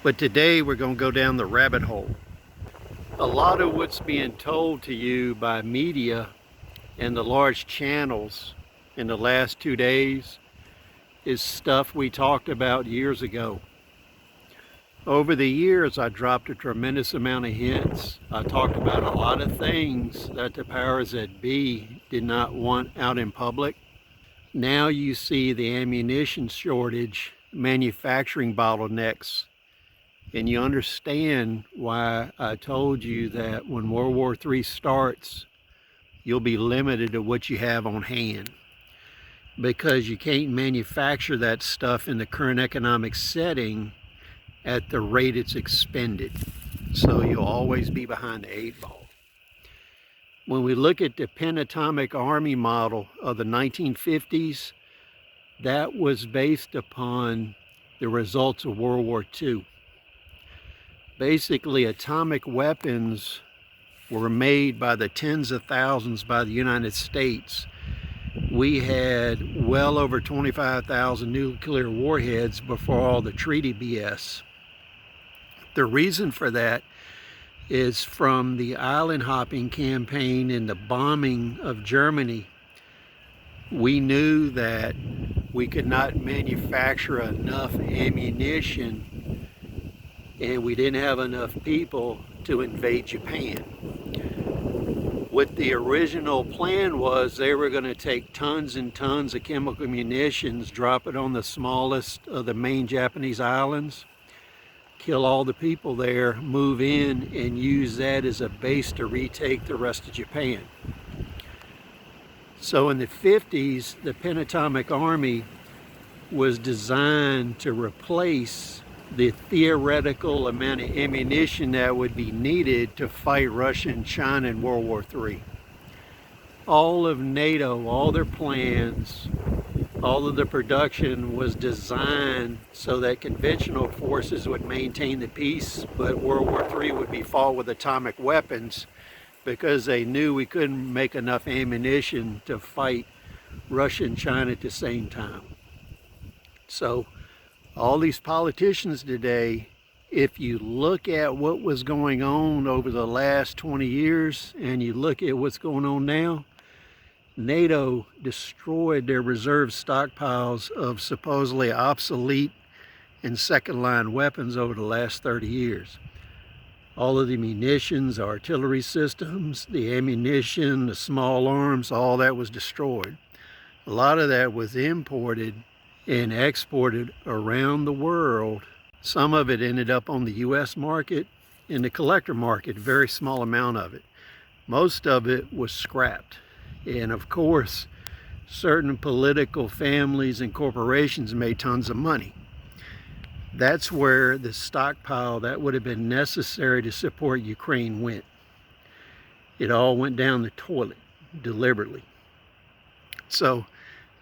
But today we're going to go down the rabbit hole. A lot of what's being told to you by media and the large channels in the last 2 days is stuff we talked about years ago. Over the years, I dropped a tremendous amount of hints. I talked about a lot of things that the powers that be did not want out in public. Now you see the ammunition shortage, manufacturing bottlenecks, and you understand why I told you that when World War III starts, you'll be limited to what you have on hand, because you can't manufacture that stuff in the current economic setting at the rate it's expended. So you'll always be behind the 8 ball. When we look at the penatomic army model of the 1950s, that was based upon the results of World War II. Basically, atomic weapons were made by the tens of thousands by the United States. We had well over 25,000 nuclear warheads before all the treaty BS. The reason for that is from the island hopping campaign and the bombing of Germany. We knew that we could not manufacture enough ammunition, and we didn't have enough people to invade Japan. What the original plan was, they were going to take tons and tons of chemical munitions, drop it on the smallest of the main Japanese islands, kill all the people there, move in, and use that as a base to retake the rest of Japan. So in the 50s, the penatomic army was designed to replace the theoretical amount of ammunition that would be needed to fight Russia and China in World War III. All of NATO, all their plans, all of the production was designed so that conventional forces would maintain the peace, but World War III would be fought with atomic weapons, because they knew we couldn't make enough ammunition to fight Russia and China at the same time. So all these politicians today, if you look at what was going on over the last 20 years and you look at what's going on now, NATO destroyed their reserve stockpiles of supposedly obsolete and second-line weapons over the last 30 years. All of the munitions, artillery systems, the ammunition, the small arms, all that was destroyed. A lot of that was imported and exported around the world. Some of it ended up on the US market, in the collector market, very small amount of it. Most of it was scrapped. And of course, certain political families and corporations made tons of money. That's where the stockpile that would have been necessary to support Ukraine went. It all went down the toilet deliberately. So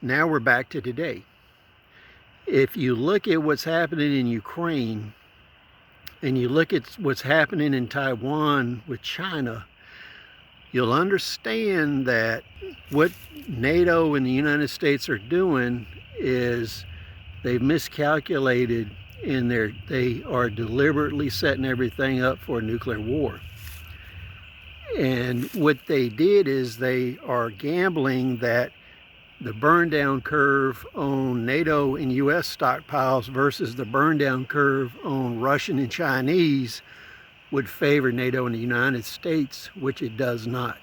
now we're back to today. If you look at what's happening in Ukraine and you look at what's happening in Taiwan with China, you'll understand that what NATO and the United States are doing is they've miscalculated, and they are deliberately setting everything up for a nuclear war. And what they did is they are gambling that the burn down curve on NATO and US stockpiles versus the burn down curve on Russian and Chinese would favor NATO and the United States, which it does not.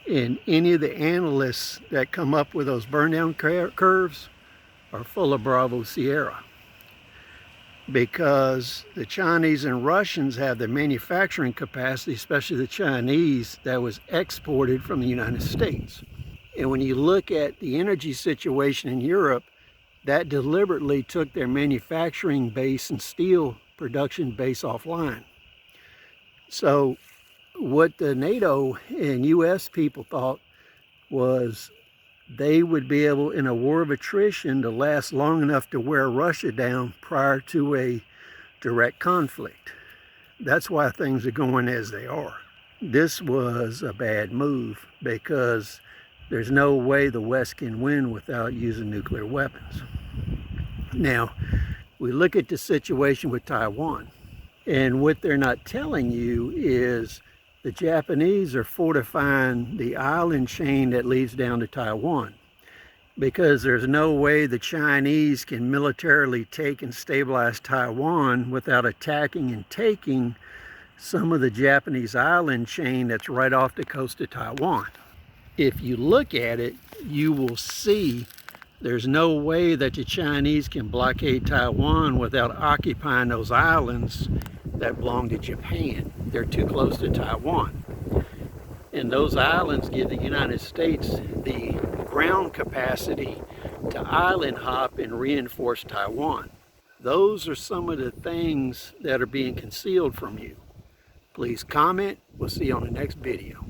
And any of the analysts that come up with those burn down curves are full of Bravo Sierra, because the Chinese and Russians have the manufacturing capacity, especially the Chinese, that was exported from the United States. And when you look at the energy situation in Europe, that deliberately took their manufacturing base and steel production base offline. So what the NATO and US people thought was they would be able, in a war of attrition, to last long enough to wear Russia down prior to a direct conflict. That's why things are going as they are. This was a bad move, because there's no way the West can win without using nuclear weapons. Now, We look at the situation with Taiwan. And what they're not telling you is the Japanese are fortifying the island chain that leads down to Taiwan, because there's no way the Chinese can militarily take and stabilize Taiwan without attacking and taking some of the Japanese island chain that's right off the coast of Taiwan. If you look at it, you will see there's no way that the Chinese can blockade Taiwan without occupying those islands that belong to Japan. They're too close to Taiwan. And those islands give the United States the ground capacity to island hop and reinforce Taiwan. Those are some of the things that are being concealed from you. Please comment. We'll see you on the next video.